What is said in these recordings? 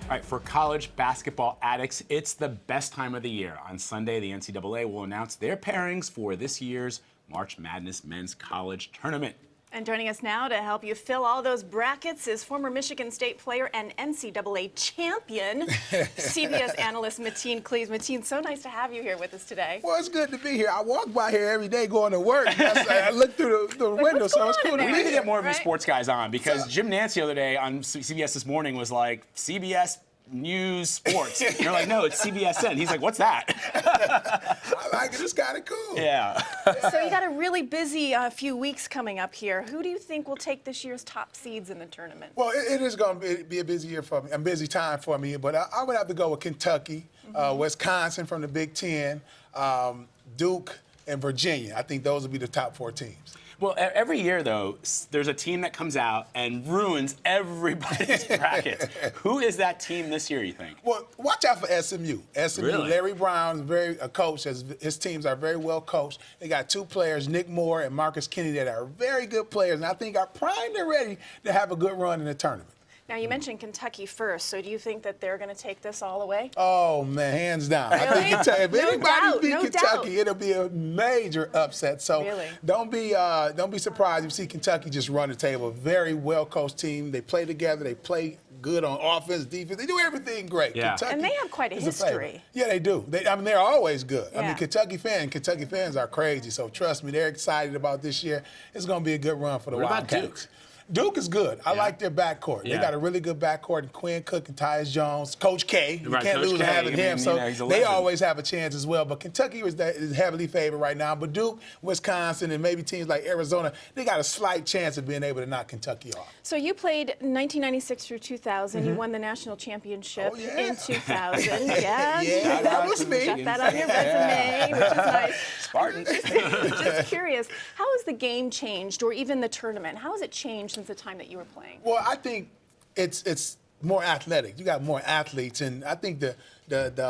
All right, for college basketball addicts, it's the best time of the year. On Sunday, the NCAA will announce their pairings for this year's March Madness Men's College Tournament. And joining us now to help you fill all those brackets is former Michigan State player and NCAA champion, CBS analyst Mateen Cleaves. Mateen, so nice to have you here with us today. Well, it's good to be here. I walk by here every day going to work. I look through the window, so it's cool to be here. We need to get more of you sports guys on because Jim Nantz the other day on CBS This Morning was like, CBS News Sports. And you're like, no, it's CBSN. He's like, what's that? I like it. It's kind of cool. Yeah. So you got a really busy few weeks coming up here. Who do you think will take this year's top seeds in the tournament? Well, it is going to be a busy year for me, a busy time for me, but I would have to go with Kentucky, Wisconsin from the Big Ten, Duke, and Virginia. I think those will be the top 4 teams. Well, every year, though, there's a team that comes out and ruins everybody's brackets. Who is that team this year, you think? Well, watch out for SMU. Really? Larry Brown is a coach. His teams are very well coached. They got 2 players, Nick Moore and Marcus Kennedy, that are very good players, and I think are primed and ready to have a good run in the tournament. Now, you mentioned Kentucky first, so do you think that they're going to take this all away? Oh, man, hands down. Really? I think Kentucky, if anybody beat Kentucky, doubt. it'll be a major upset. So Really? don't be surprised if you see Kentucky just run the table. A very well-coached team. They play together. They play good on offense, defense. They do everything great. Yeah. Kentucky And they have quite a history. Yeah, they do. They're always good. Yeah. I mean, Kentucky fans are crazy. So trust me, they're excited about this year. It's going to be a good run for the What about Wildcats. Duke? Duke is good. I like their backcourt. Yeah. They got a really good backcourt in Quinn Cook and Tyus Jones. Coach K. You Right, can't Coach lose K. having him. I mean, So he's a they legend. always have a chance as well. But Kentucky is heavily favored right now. But Duke, Wisconsin, and maybe teams like Arizona, they got a slight chance of being able to knock Kentucky off. So you played 1996 through 2000. You won the national championship in 2000. Yeah, Yeah, that was me. Got that on your resume, which is nice. Spartans. Just curious, how has the game changed, or even the tournament? How has it changed since the time that you were playing? Well, I think it's more athletic. You got more athletes, and I think the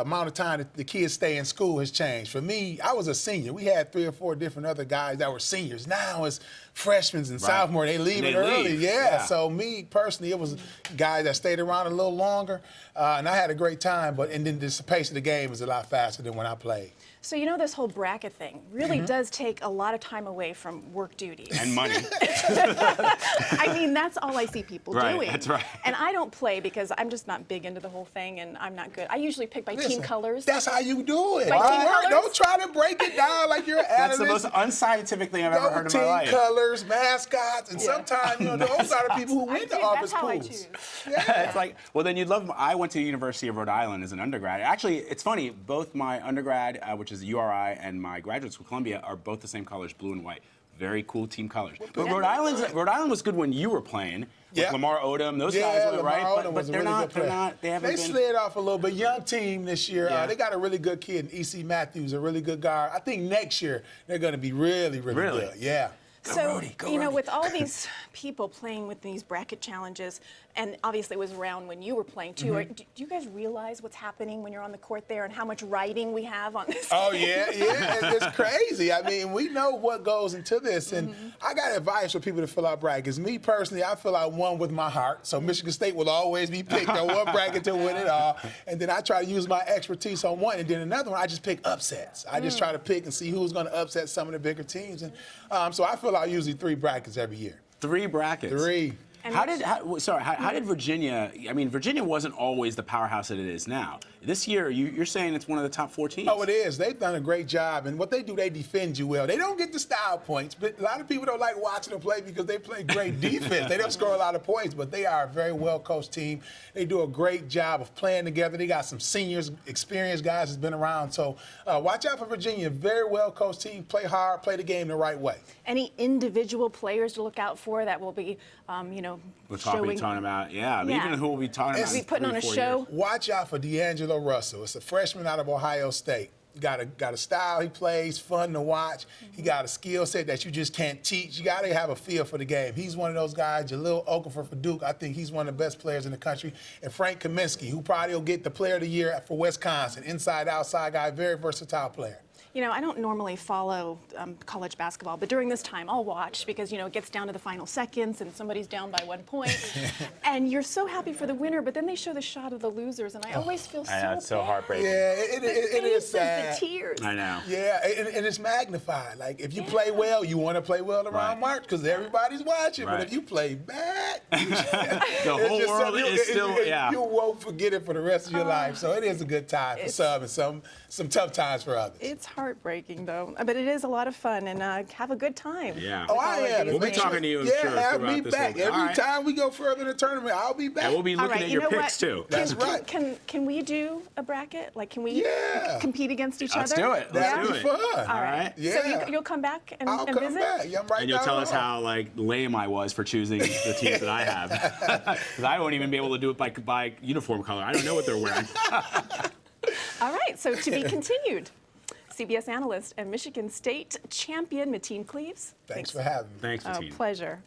amount of time that the kids stay in school has changed. For me, I was a senior. We had 3 or 4 different other guys that were seniors. Now it's freshmen and sophomores. They leave early. Yeah. So me personally, it was guys that stayed around a little longer, and I had a great time. And then the pace of the game is a lot faster than when I played. So you know this whole bracket thing really does take a lot of time away from work duties. And money. I mean, that's all I see people doing. That's right. And I don't play because I'm just not big into the whole thing, and I'm not good. I usually pick by team colors. That's how you do it. By team colors? Don't try to break it down like you're an That's analyst. the most unscientific thing I've ever heard in my Team life. colors, mascots, and sometimes, those are the people who win the office That's how I pools. choose. It's like, well, then you'd love. I went to the University of Rhode Island as an undergrad. Actually, it's funny. Both my undergrad, which is URI, and my graduate school, Columbia, are both the same colors, blue and white. Very cool team colors. But Rhode Island was good when you were playing. With Lamar Odom, those guys were right. But they're not. They haven't been. They slid off a little bit. Young team this year. Yeah. They got a really good kid, E.C. Matthews, a really good guard. I think next year they're going to be really, really good. Yeah. So, with all these people playing with these bracket challenges, and obviously it was around when you were playing too, do you guys realize what's happening when you're on the court there and how much writing we have on this? Oh, yeah. It's crazy. I mean, we know what goes into this, and I got advice for people to fill out brackets. Me, personally, I fill out one with my heart, so Michigan State will always be picked on one bracket to win it all, and then I try to use my expertise on one, and then another one, I just pick upsets. I just try to pick and see who's going to upset some of the bigger teams, and so I fill out usually 3 brackets every year. 3 brackets. 3. How did Virginia? I mean, Virginia wasn't always the powerhouse that it is now. This year, you're saying it's one of the top 4 teams. Oh, it is. They've done a great job, and what they do, they defend you well. They don't get the style points, but a lot of people don't like watching them play because they play great defense. They don't score a lot of points, but they are a very well-coached team. They do a great job of playing together. They got some seniors, experienced guys that's been around. So watch out for Virginia. Very well-coached team. Play hard, play the game the right way. Any individual players to look out for that will be, We're showing? talking about, even who will be talking about. We'll be putting on a show. Watch out for D'Angelo Russell. It's a freshman out of Ohio State. Got a style he plays, fun to watch. He got a skill set that you just can't teach. You got to have a feel for the game. He's one of those guys. Jaleel Okafor for Duke. I think he's one of the best players in the country. And Frank Kaminsky, who probably will get the Player of the Year for Wisconsin. Inside, outside guy, very versatile player. You know, I don't normally follow college basketball, but during this time I'll watch because, you know, it gets down to the final seconds and somebody's down by 1 point. And you're so happy for the winner, but then they show the shot of the losers, and I always feel so know, it's so bad. heartbreaking. Yeah, it is sad. The tears. I know. Yeah, and it's magnified. Like, if you play well, you want to play well around Right. March because everybody's watching. Right. But if you play bad, The whole world is still, yeah. You won't forget it for the rest of your life. So it is a good time for some and some tough times for others. It's heartbreaking, though, but it is a lot of fun, and have a good time. Yeah. Oh, with I all of am. these We'll be things. talking to you, I'm yeah, sure, have me throughout this back. whole- Every All right. time we go further in the tournament, I'll be back. And we'll be All looking right, at you your know picks, what? too. That's right. Can we do a bracket? Like, can we Yeah. compete against each Let's other? do it. That'd Let's be do it. fun. All right. Yeah. So you'll come back and, I'll and come visit? back. Yeah, I'm right And you'll down tell the us road. how like lame I was for choosing the teams that I have, because I won't even be able to do it by uniform color. I don't know what they're wearing. All right, so to be continued. CBS analyst and Michigan State champion Mateen Cleaves. Thanks for having me. Thanks, Oh, Mateen. pleasure.